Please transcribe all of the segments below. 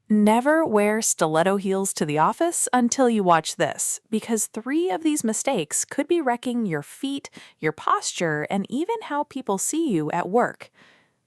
Never wear stiletto heels to the office until you watch this, because 3 of these mistakes could be wrecking your feet, your posture, and even how people see you at work.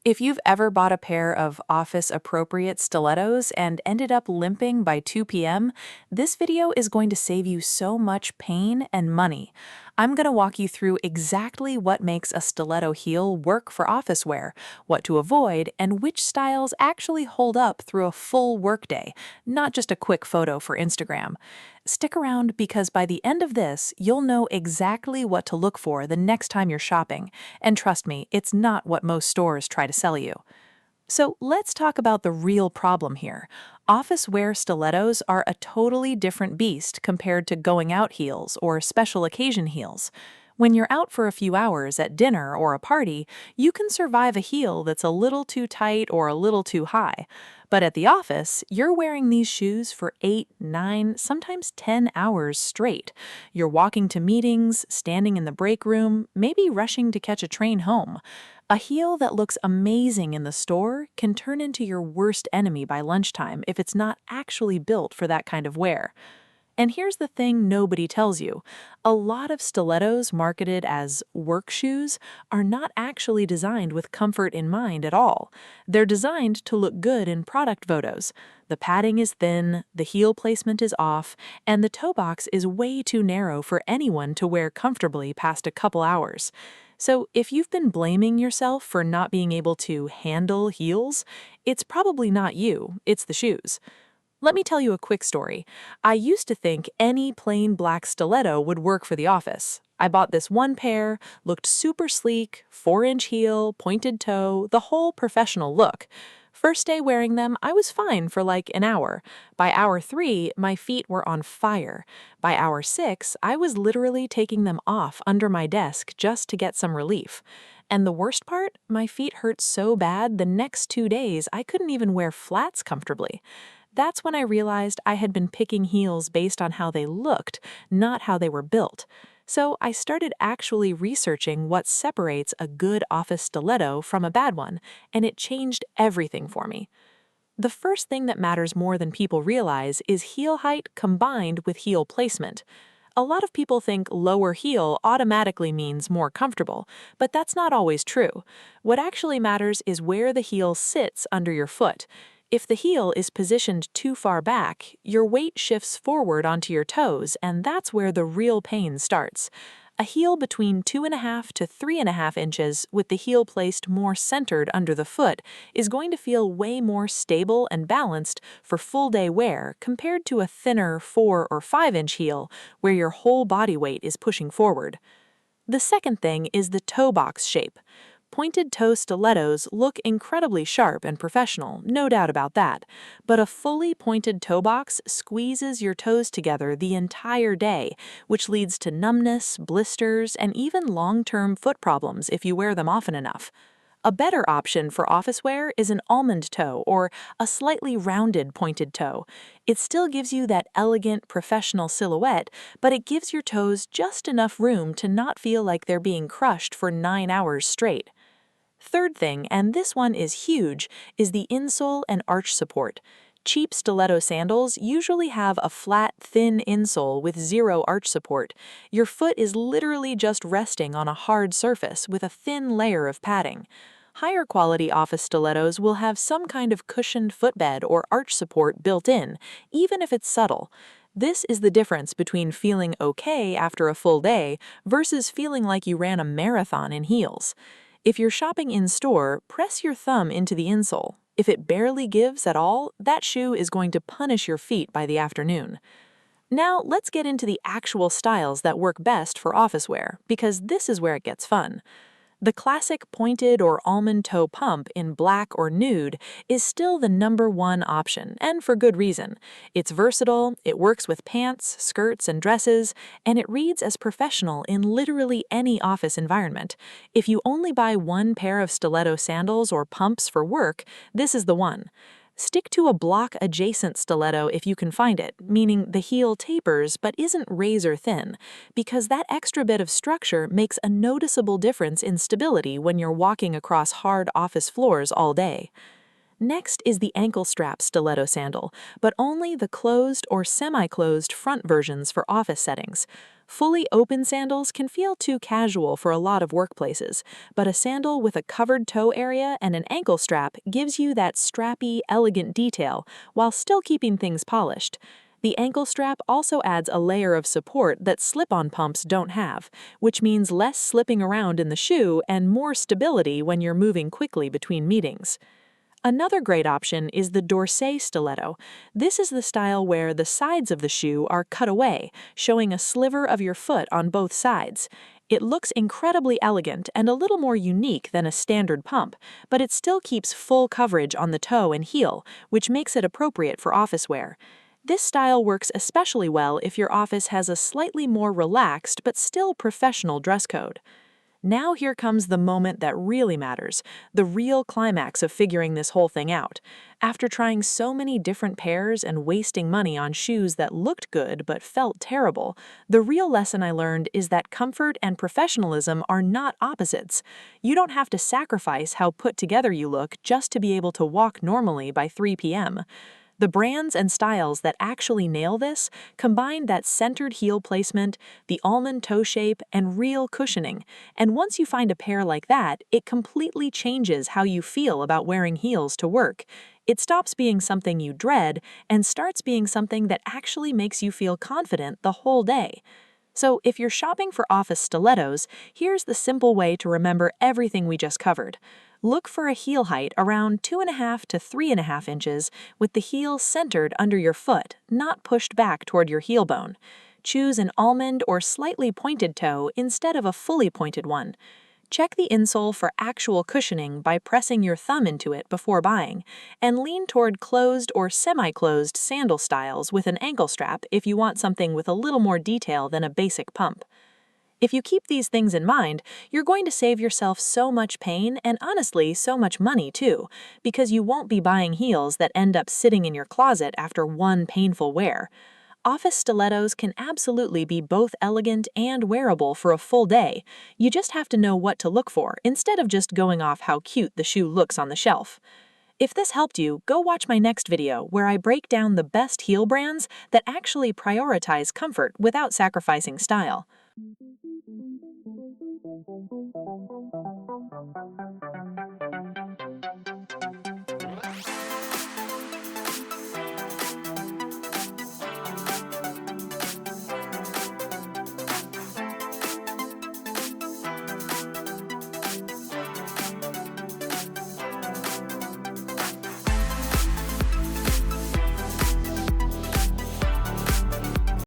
If you've ever bought a pair of office appropriate stilettos and ended up limping by 2 p.m., this video is going to save you so much pain and money. I'm going to walk you through exactly what makes a stiletto heel work for office wear, what to avoid, and which styles actually hold up through a full workday, not just a quick photo for Instagram. Stick around because by the end of this, you'll know exactly what to look for the next time you're shopping. And trust me, it's not what most stores try to sell you. So let's talk about the real problem here. Office wear stilettos are a totally different beast compared to going out heels or special occasion heels. When you're out for a few hours at dinner or a party, you can survive a heel that's a little too tight or a little too high. But at the office, you're wearing these shoes for 8, 9, sometimes 10 hours straight. You're walking to meetings, standing in the break room, maybe rushing to catch a train home. A heel that looks amazing in the store can turn into your worst enemy by lunchtime if it's not actually built for that kind of wear. And here's the thing nobody tells you. A lot of stilettos marketed as work shoes are not actually designed with comfort in mind at all. They're designed to look good in product photos. The padding is thin, the heel placement is off, and the toe box is way too narrow for anyone to wear comfortably past a couple hours. So if you've been blaming yourself for not being able to handle heels, it's probably not you, it's the shoes. Let me tell you a quick story. I used to think any plain black stiletto would work for the office. I bought this one pair, looked super sleek, 4-inch heel, pointed toe, the whole professional look. First day wearing them, I was fine for like an hour. By hour 3, my feet were on fire. By hour 6, I was literally taking them off under my desk just to get some relief. And the worst part, my feet hurt so bad the next 2 days I couldn't even wear flats comfortably. That's when I realized I had been picking heels based on how they looked, not how they were built. So I started actually researching what separates a good office stiletto from a bad one, and it changed everything for me. The first thing that matters more than people realize is heel height combined with heel placement. A lot of people think lower heel automatically means more comfortable, but that's not always true. What actually matters is where the heel sits under your foot. If the heel is positioned too far back, your weight shifts forward onto your toes, and that's where the real pain starts. A heel between 2.5 to 3.5 inches with the heel placed more centered under the foot is going to feel way more stable and balanced for full day wear compared to a thinner 4 or 5-inch heel where your whole body weight is pushing forward. The second thing is the toe box shape. Pointed toe stilettos look incredibly sharp and professional, no doubt about that, but a fully pointed toe box squeezes your toes together the entire day, which leads to numbness, blisters, and even long-term foot problems if you wear them often enough. A better option for office wear is an almond toe or a slightly rounded pointed toe. It still gives you that elegant, professional silhouette, but it gives your toes just enough room to not feel like they're being crushed for 9 hours straight. Third thing, and this one is huge, is the insole and arch support. Cheap stiletto sandals usually have a flat, thin insole with zero arch support. Your foot is literally just resting on a hard surface with a thin layer of padding. Higher quality office stilettos will have some kind of cushioned footbed or arch support built in, even if it's subtle. This is the difference between feeling okay after a full day versus feeling like you ran a marathon in heels. If you're shopping in-store, press your thumb into the insole. If it barely gives at all, that shoe is going to punish your feet by the afternoon. Now, let's get into the actual styles that work best for office wear, because this is where it gets fun. The classic pointed or almond toe pump in black or nude is still the #1 option, and for good reason. It's versatile, it works with pants, skirts, and dresses, and it reads as professional in literally any office environment. If you only buy one pair of stiletto sandals or pumps for work, this is the one. Stick to a block-adjacent stiletto if you can find it, meaning the heel tapers but isn't razor thin, because that extra bit of structure makes a noticeable difference in stability when you're walking across hard office floors all day. Next is the ankle strap stiletto sandal, but only the closed or semi-closed front versions for office settings. Fully open sandals can feel too casual for a lot of workplaces, but a sandal with a covered toe area and an ankle strap gives you that strappy, elegant detail while still keeping things polished. The ankle strap also adds a layer of support that slip-on pumps don't have, which means less slipping around in the shoe and more stability when you're moving quickly between meetings. Another great option is the Dorsey stiletto. This is the style where the sides of the shoe are cut away, showing a sliver of your foot on both sides. It looks incredibly elegant and a little more unique than a standard pump, but it still keeps full coverage on the toe and heel, which makes it appropriate for office wear. This style works especially well if your office has a slightly more relaxed but still professional dress code. Now here comes the moment that really matters, the real climax of figuring this whole thing out. After trying so many different pairs and wasting money on shoes that looked good but felt terrible, the real lesson I learned is that comfort and professionalism are not opposites. You don't have to sacrifice how put together you look just to be able to walk normally by 3 p.m. The brands and styles that actually nail this combine that centered heel placement, the almond toe shape, and real cushioning. And once you find a pair like that, it completely changes how you feel about wearing heels to work. It stops being something you dread and starts being something that actually makes you feel confident the whole day. So, if you're shopping for office stilettos, here's the simple way to remember everything we just covered. Look for a heel height around 2.5 to 3.5 inches, with the heel centered under your foot, not pushed back toward your heel bone. Choose an almond or slightly pointed toe instead of a fully pointed one. Check the insole for actual cushioning by pressing your thumb into it before buying, and lean toward closed or semi-closed sandal styles with an ankle strap if you want something with a little more detail than a basic pump. If you keep these things in mind, you're going to save yourself so much pain and honestly so much money too, because you won't be buying heels that end up sitting in your closet after one painful wear. Office stilettos can absolutely be both elegant and wearable for a full day. You just have to know what to look for instead of just going off how cute the shoe looks on the shelf. If this helped you, go watch my next video where I break down the best heel brands that actually prioritize comfort without sacrificing style.